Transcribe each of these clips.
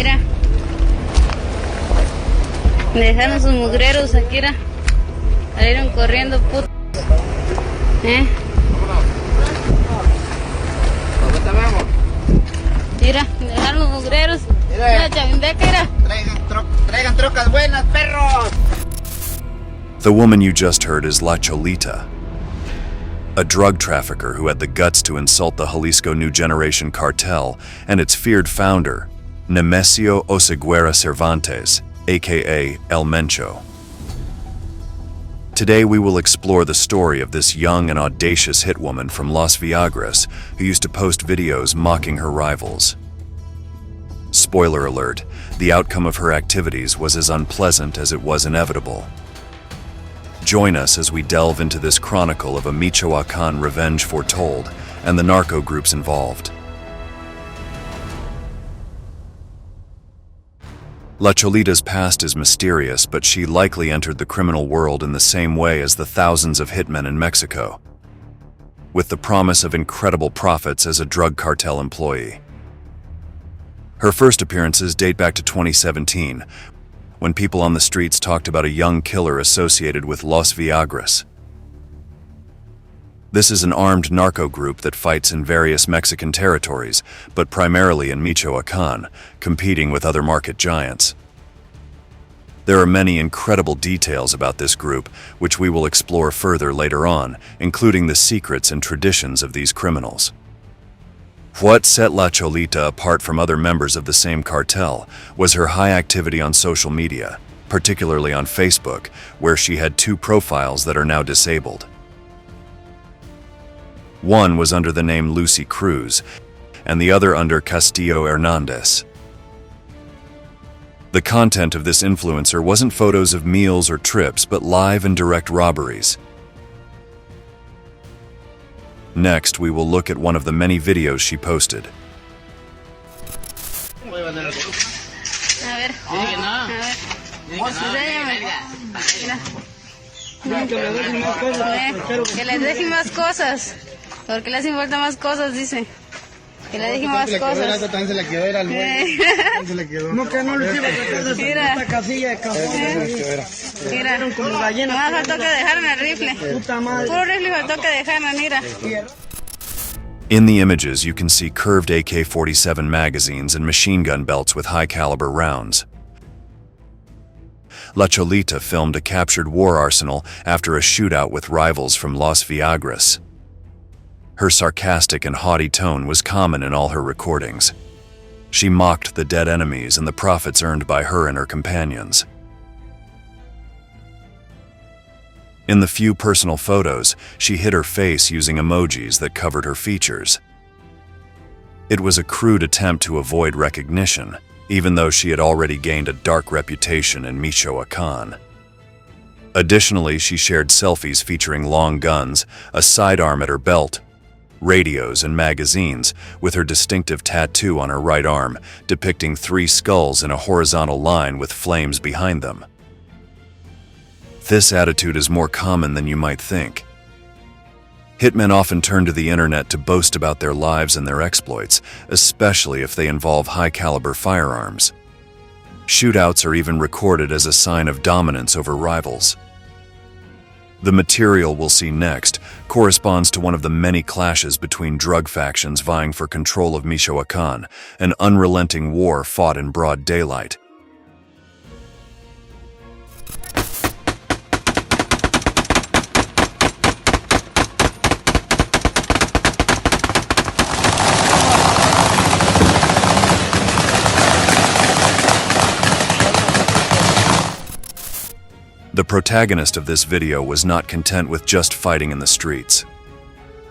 Mira. Dejaron sus mugreros aquí, mira. Salieron corriendo, puto. Mira, dejaron los mugreros. Mira, chavindeca, mira. Traigan trocas buenas, perros. The woman you just heard is La Cholita, a drug trafficker who had the guts to insult the Jalisco New Generation Cartel and its feared founder, Nemesio Oseguera Cervantes, aka El Mencho. Today we will explore the story of this young and audacious hitwoman from Las Viagras who used to post videos mocking her rivals. Spoiler alert, the outcome of her activities was as unpleasant as it was inevitable. Join us as we delve into this chronicle of a Michoacan revenge foretold and the narco groups involved. La Cholita's past is mysterious, but she likely entered the criminal world in the same way as the thousands of hitmen in Mexico, with the promise of incredible profits as a drug cartel employee. Her first appearances date back to 2017, when people on the streets talked about a young killer associated with Las Viagras. This is an armed narco group that fights in various Mexican territories, but primarily in Michoacan, competing with other market giants. There are many incredible details about this group, which we will explore further later on, including the secrets and traditions of these criminals. What set La Cholita apart from other members of the same cartel was her high activity on social media, particularly on Facebook, where she had 2 profiles that are now disabled. One was under the name Lucy Cruz, and the other under Castillo Hernandez. The content of this influencer wasn't photos of meals or trips, but live and direct robberies. Next, we will look at one of the many videos she posted. Que les deje más cosas, porque les importa más cosas, dice. Que le deje más cosas. También se la quedó, era el se la quedó. No, que no le hicieron esta casilla de cajón. Mira, Como gallina. más faltó que dejaron el rifle. Puta madre. Puro rifle faltó que dejaron, mira. In the images, you can see curved AK-47 magazines and machine gun belts with high-caliber rounds. La Cholita filmed a captured war arsenal after a shootout with rivals from Las Viagras. Her sarcastic and haughty tone was common in all her recordings. She mocked the dead enemies and the profits earned by her and her companions. In the few personal photos, she hid her face using emojis that covered her features. It was a crude attempt to avoid recognition, even though she had already gained a dark reputation in Michoacan. Additionally, she shared selfies featuring long guns, a sidearm at her belt, radios, and magazines, with her distinctive tattoo on her right arm, depicting 3 skulls in a horizontal line with flames behind them. This attitude is more common than you might think. Hitmen often turn to the internet to boast about their lives and their exploits, especially if they involve high-caliber firearms. Shootouts are even recorded as a sign of dominance over rivals. The material we'll see next corresponds to one of the many clashes between drug factions vying for control of Michoacan, an unrelenting war fought in broad daylight. The protagonist of this video was not content with just fighting in the streets.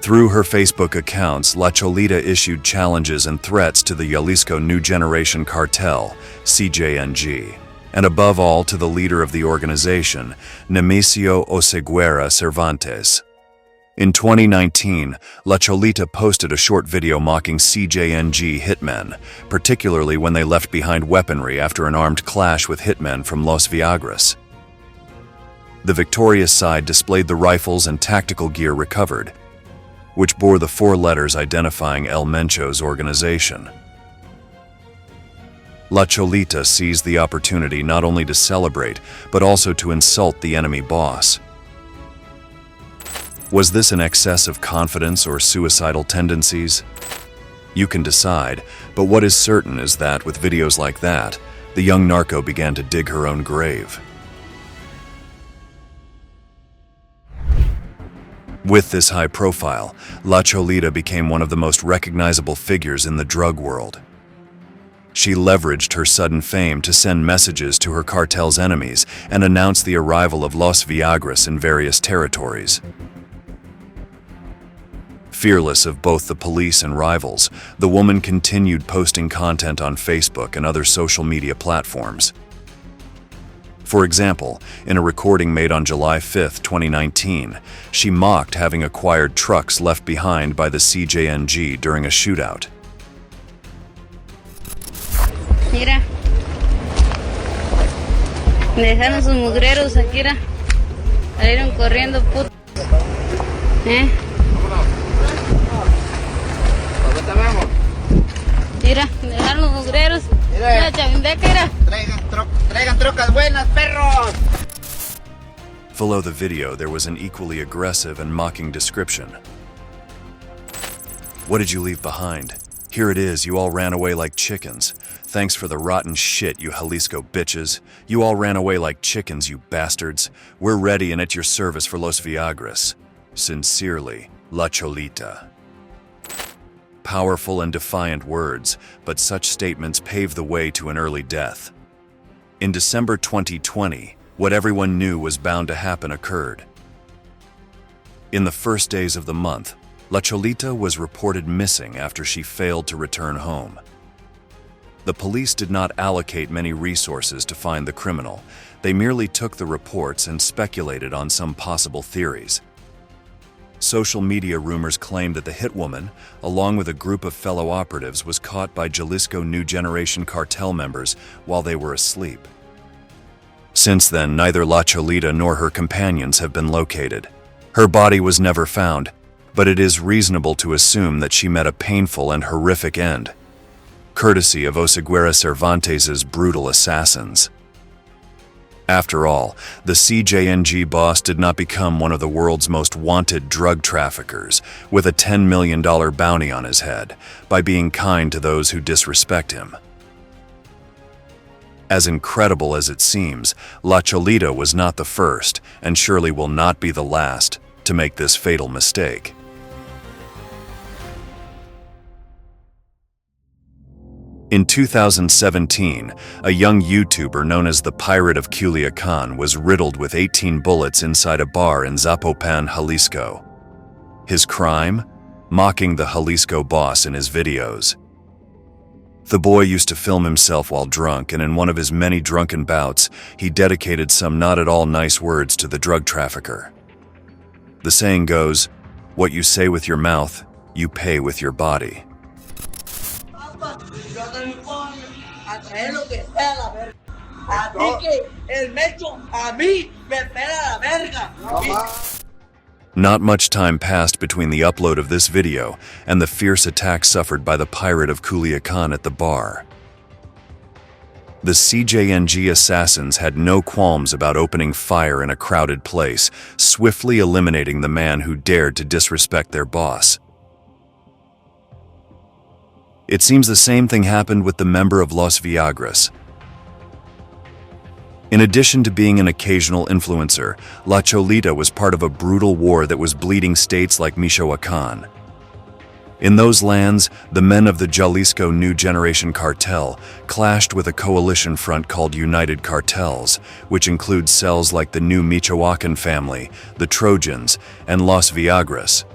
Through her Facebook accounts, La Cholita issued challenges and threats to the Jalisco New Generation Cartel, CJNG, and above all to the leader of the organization, Nemesio Oseguera Cervantes. In 2019, La Cholita posted a short video mocking CJNG hitmen, particularly when they left behind weaponry after an armed clash with hitmen from Las Viagras. The victorious side displayed the rifles and tactical gear recovered, which bore the 4 letters identifying El Mencho's organization. La Cholita seized the opportunity not only to celebrate, but also to insult the enemy boss. Was this an excess of confidence or suicidal tendencies? You can decide, but what is certain is that with videos like that, the young narco began to dig her own grave. With this high profile, La Cholita became one of the most recognizable figures in the drug world. She leveraged her sudden fame to send messages to her cartel's enemies and announce the arrival of Los Viagras in various territories. Fearless of both the police and rivals, the woman continued posting content on Facebook and other social media platforms. For example, in a recording made on July 5, 2019, she mocked having acquired trucks left behind by the CJNG during a shootout. Mira, dejaron sus mugreros aquí, mira. Salieron corriendo, putos. Mira, dejaron los mugreros. Mira, chavindeca, mira. Traigan trocas buenas, perros. Below the video, there was an equally aggressive and mocking description. What did you leave behind? Here it is, you all ran away like chickens. Thanks for the rotten shit, you Jalisco bitches. You all ran away like chickens, you bastards. We're ready and at your service for Los Viagras. Sincerely, La Cholita. Powerful and defiant words, but such statements paved the way to an early death. In December 2020, what everyone knew was bound to happen occurred. In the first days of the month, La Cholita was reported missing after she failed to return home. The police did not allocate many resources to find the criminal. They merely took the reports and speculated on some possible theories. Social media rumors claimed that the hitwoman, along with a group of fellow operatives, was caught by Jalisco New Generation cartel members while they were asleep. Since then, neither La Cholita nor her companions have been located. Her body was never found, but it is reasonable to assume that she met a painful and horrific end, courtesy of Oseguera Cervantes's brutal assassins. After all, the CJNG boss did not become one of the world's most wanted drug traffickers with a $10 million bounty on his head by being kind to those who disrespect him. As incredible as it seems, La Cholita was not the first, and surely will not be the last, to make this fatal mistake. In 2017, a young YouTuber known as the Pirate of Culiacan was riddled with 18 bullets inside a bar in Zapopan, Jalisco. His crime? Mocking the Jalisco boss in his videos. The boy used to film himself while drunk, and in one of his many drunken bouts, he dedicated some not at all nice words to the drug trafficker. The saying goes, "What you say with your mouth, you pay with your body." Yo también puedo hacer lo que sea la verga. A ti que el Mencho, a mí me pela la verga. Not much time passed between the upload of this video and the fierce attack suffered by the Pirate of Culiacan at the bar. The CJNG assassins had no qualms about opening fire in a crowded place, swiftly eliminating the man who dared to disrespect their boss. It seems the same thing happened with the member of Los Viagras. In addition to being an occasional influencer, La Cholita was part of a brutal war that was bleeding states like Michoacan. In those lands, the men of the Jalisco New Generation Cartel clashed with a coalition front called United Cartels, which includes cells like the New Michoacan family, the Trojans, and Los Viagras.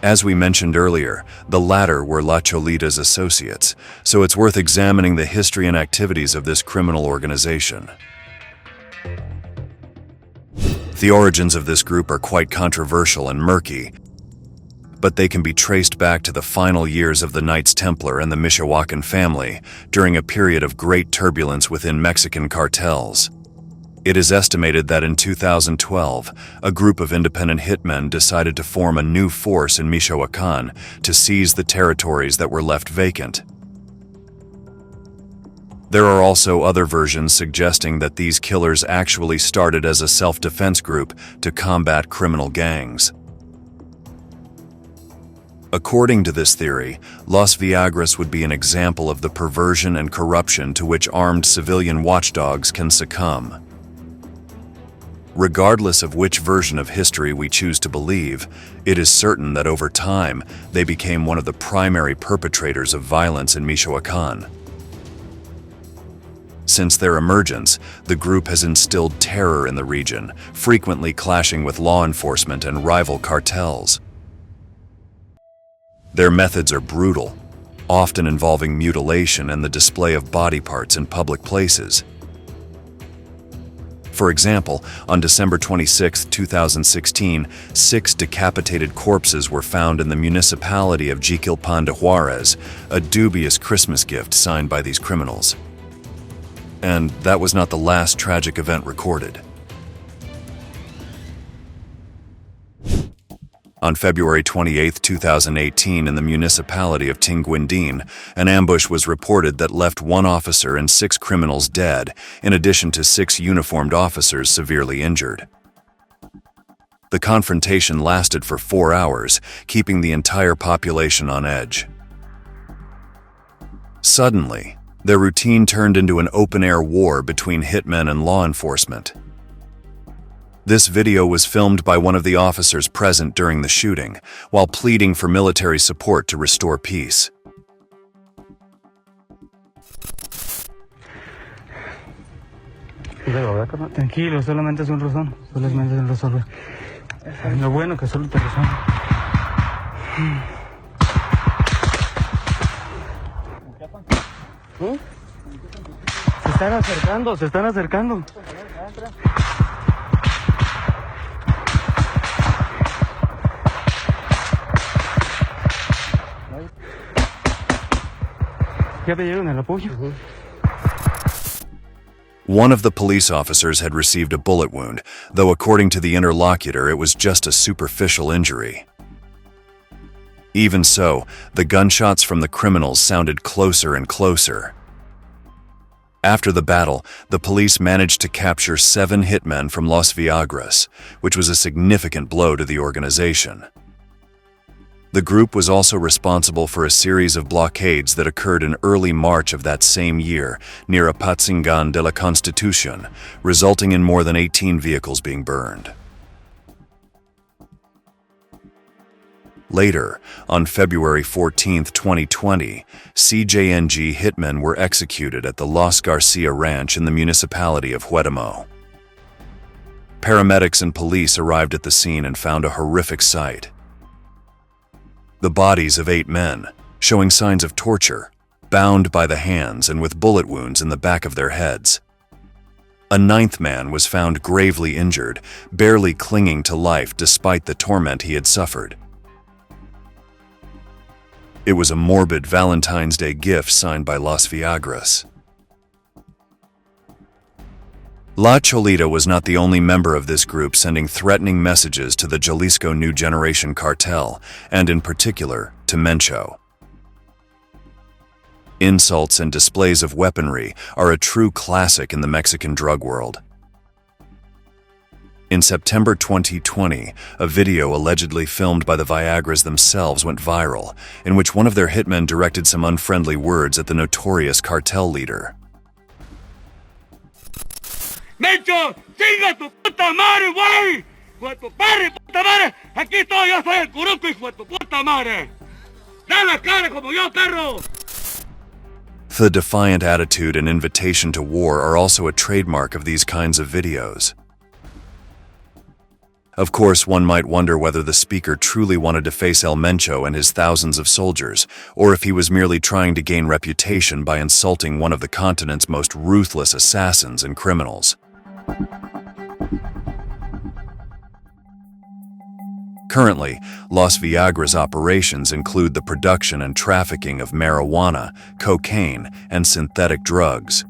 As we mentioned earlier, the latter were La Cholita's associates, so it's worth examining the history and activities of this criminal organization. The origins of this group are quite controversial and murky, but they can be traced back to the final years of the Knights Templar and the Michoacan family during a period of great turbulence within Mexican cartels. It is estimated that in 2012, a group of independent hitmen decided to form a new force in Michoacan to seize the territories that were left vacant. There are also other versions suggesting that these killers actually started as a self-defense group to combat criminal gangs. According to this theory, Los Viagras would be an example of the perversion and corruption to which armed civilian watchdogs can succumb. Regardless of which version of history we choose to believe, it is certain that over time, they became one of the primary perpetrators of violence in Michoacán. Since their emergence, the group has instilled terror in the region, frequently clashing with law enforcement and rival cartels. Their methods are brutal, often involving mutilation and the display of body parts in public places. For example, on December 26, 2016, 6 decapitated corpses were found in the municipality of Jiquilpan de Juarez, a dubious Christmas gift signed by these criminals. And that was not the last tragic event recorded. On February 28, 2018, in the municipality of Tinguindín, an ambush was reported that left 1 officer and 6 criminals dead, in addition to 6 uniformed officers severely injured. The confrontation lasted for 4 hours, keeping the entire population on edge. Suddenly, their routine turned into an open-air war between hitmen and law enforcement. This video was filmed by one of the officers present during the shooting, while pleading for military support to restore peace. Tranquilo, solamente es un rozón. Solamente es un rozón. Lo bueno que solo te rozón. Se están acercando, se están acercando. ¿Ya pidieron el apoyo? One of the police officers had received a bullet wound, though according to the interlocutor, it was just a superficial injury. Even so, the gunshots from the criminals sounded closer and closer. After the battle, the police managed to capture 7 hitmen from Los Viagras, which was a significant blow to the organization. The group was also responsible for a series of blockades that occurred in early March of that same year near Apatzingán de la Constitución, resulting in more than 18 vehicles being burned. Later, on February 14, 2020, CJNG hitmen were executed at the Los Garcia Ranch in the municipality of HITW0MAN. Paramedics and police arrived at the scene and found a horrific sight. The bodies of 8 men, showing signs of torture, bound by the hands and with bullet wounds in the back of their heads. A 9th man was found gravely injured, barely clinging to life despite the torment he had suffered. It was a morbid Valentine's Day gift signed by Los Viagras. La Cholita was not the only member of this group sending threatening messages to the Jalisco New Generation cartel, and in particular, to Mencho. Insults and displays of weaponry are a true classic in the Mexican drug world. In September 2020, a video allegedly filmed by the Viagras themselves went viral, in which one of their hitmen directed some unfriendly words at the notorious cartel leader. Mencho, chinga tu puta madre, güey. Hijo de tu padre, puta madre. Aquí estoy, yo soy el curuco, hijo de tu puta madre. Da la cara como yo, perro. The defiant attitude and invitation to war are also a trademark of these kinds of videos. Of course, one might wonder whether the speaker truly wanted to face El Mencho and his thousands of soldiers, or if he was merely trying to gain reputation by insulting one of the continent's most ruthless assassins and criminals. Currently, Los Viagras operations include the production and trafficking of marijuana, cocaine, and synthetic drugs.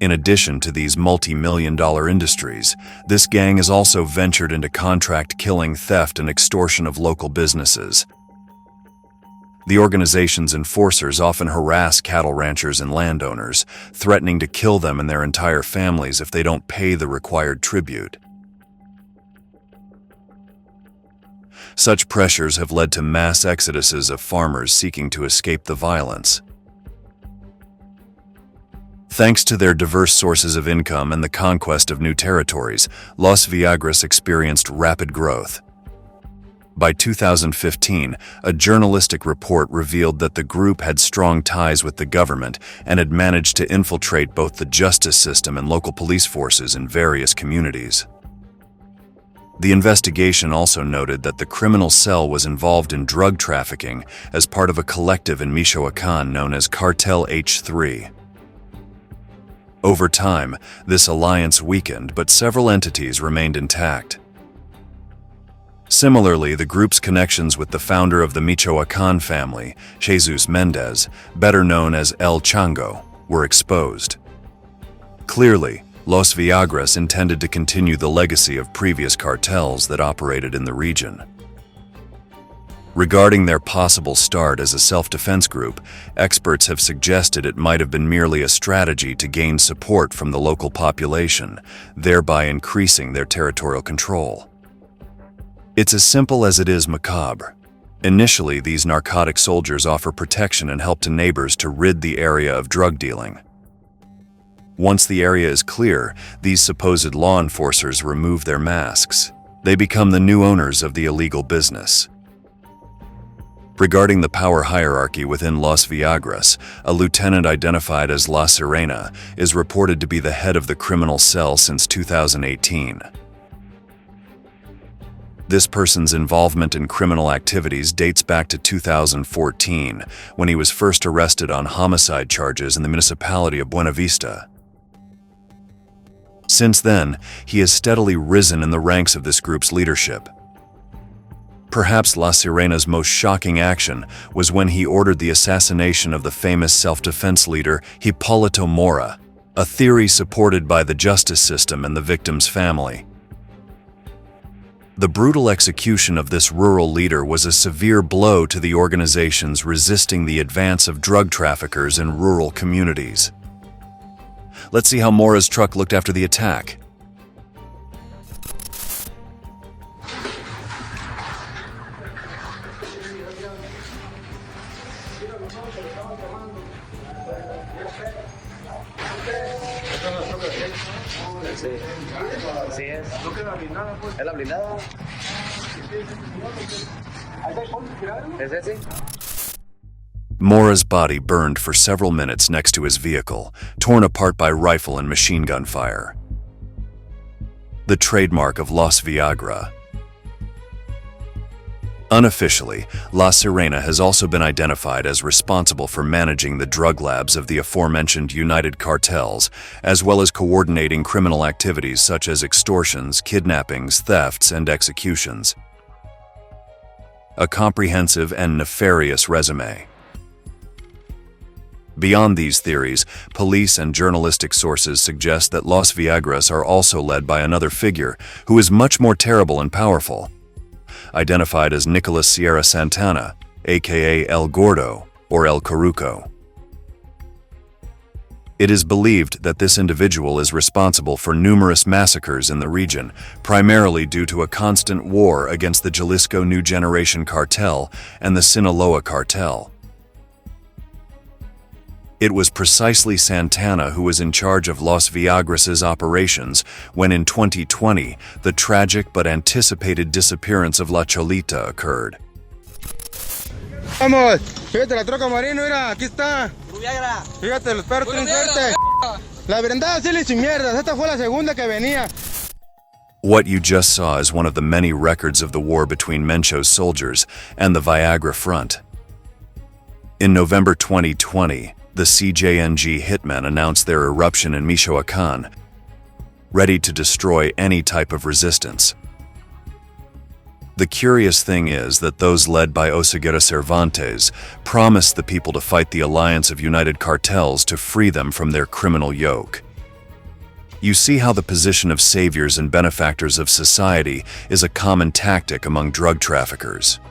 In addition to these multi-million-dollar industries, this gang has also ventured into contract killing, theft, and extortion of local businesses. The organization's enforcers often harass cattle ranchers and landowners, threatening to kill them and their entire families if they don't pay the required tribute. Such pressures have led to mass exoduses of farmers seeking to escape the violence. Thanks to their diverse sources of income and the conquest of new territories, Los Viagras experienced rapid growth. By 2015, a journalistic report revealed that the group had strong ties with the government and had managed to infiltrate both the justice system and local police forces in various communities. The investigation also noted that the criminal cell was involved in drug trafficking as part of a collective in Michoacán known as Cartel H3. Over time, this alliance weakened, but several entities remained intact. Similarly, the group's connections with the founder of the Michoacán family, Jesus Mendez, better known as El Chango, were exposed. Clearly, Los Viagras intended to continue the legacy of previous cartels that operated in the region. Regarding their possible start as a self-defense group, experts have suggested it might have been merely a strategy to gain support from the local population, thereby increasing their territorial control. It's as simple as it is macabre. Initially, these narcotic soldiers offer protection and help to neighbors to rid the area of drug dealing. Once the area is clear, these supposed law enforcers remove their masks. They become the new owners of the illegal business. Regarding the power hierarchy within Los Viagras, a lieutenant identified as La Sirena is reported to be the head of the criminal cell since 2018. This person's involvement in criminal activities dates back to 2014, when he was first arrested on homicide charges in the municipality of Buena Vista. Since then, he has steadily risen in the ranks of this group's leadership. Perhaps La Sirena's most shocking action was when he ordered the assassination of the famous self-defense leader Hipólito Mora, a theory supported by the justice system and the victim's family. The brutal execution of this rural leader was a severe blow to the organizations resisting the advance of drug traffickers in rural communities. Let's see how Mora's truck looked after the attack. Sí es. ¿Es la blindada? ¿Es ese? Mora's body burned for several minutes next to his vehicle, torn apart by rifle and machine gun fire. The trademark of Los Viagras. Unofficially, La Sirena has also been identified as responsible for managing the drug labs of the aforementioned United Cartels, as well as coordinating criminal activities such as extortions, kidnappings, thefts, and executions. A comprehensive and nefarious resume. Beyond these theories, police and journalistic sources suggest that Los Viagras are also led by another figure who is much more terrible and powerful. Identified as Nicolas Sierra Santana, aka El Gordo or El Coruco. It is believed that this individual is responsible for numerous massacres in the region, primarily due to a constant war against the Jalisco New Generation Cartel and the Sinaloa Cartel. It was precisely Santana who was in charge of Los Viagras' operations when in 2020, the tragic but anticipated disappearance of La Cholita occurred. Vamos, fíjate la troca marino, mira, aquí está. Viagra. Fíjate, los perros tienen suerte. La brindada sí le hizo mierda, esta fue la segunda que venía. What you just saw is one of the many records of the war between Mencho's soldiers and the Viagra front. In November 2020, the CJNG hitmen announced their eruption in Michoacán, ready to destroy any type of resistance. The curious thing is that those led by Oseguera Cervantes promised the people to fight the alliance of United Cartels to free them from their criminal yoke. You see how the position of saviors and benefactors of society is a common tactic among drug traffickers.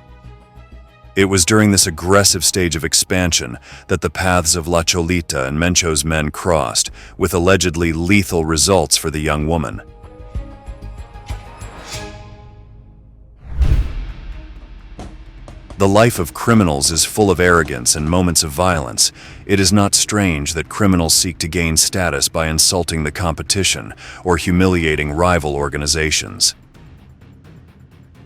It was during this aggressive stage of expansion that the paths of La Cholita and Mencho's men crossed, with allegedly lethal results for the young woman. The life of criminals is full of arrogance and moments of violence. It is not strange that criminals seek to gain status by insulting the competition or humiliating rival organizations.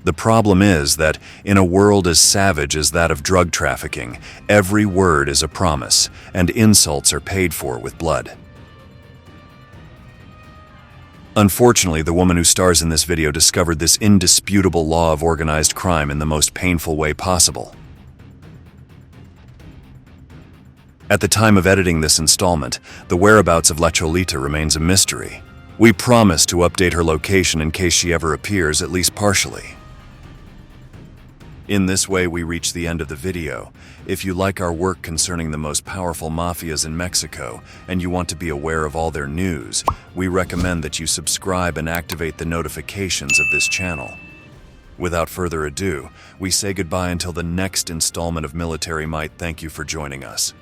The problem is that, in a world as savage as that of drug trafficking, every word is a promise, and insults are paid for with blood. Unfortunately, the woman who stars in this video discovered this indisputable law of organized crime in the most painful way possible. At the time of editing this installment, the whereabouts of La Cholita remains a mystery. We promise to update her location in case she ever appears, at least partially. In this way, we reach the end of the video. If you like our work concerning the most powerful mafias in Mexico, and you want to be aware of all their news, we recommend that you subscribe and activate the notifications of this channel. Without further ado, we say goodbye until the next installment of Military Might. Thank you for joining us.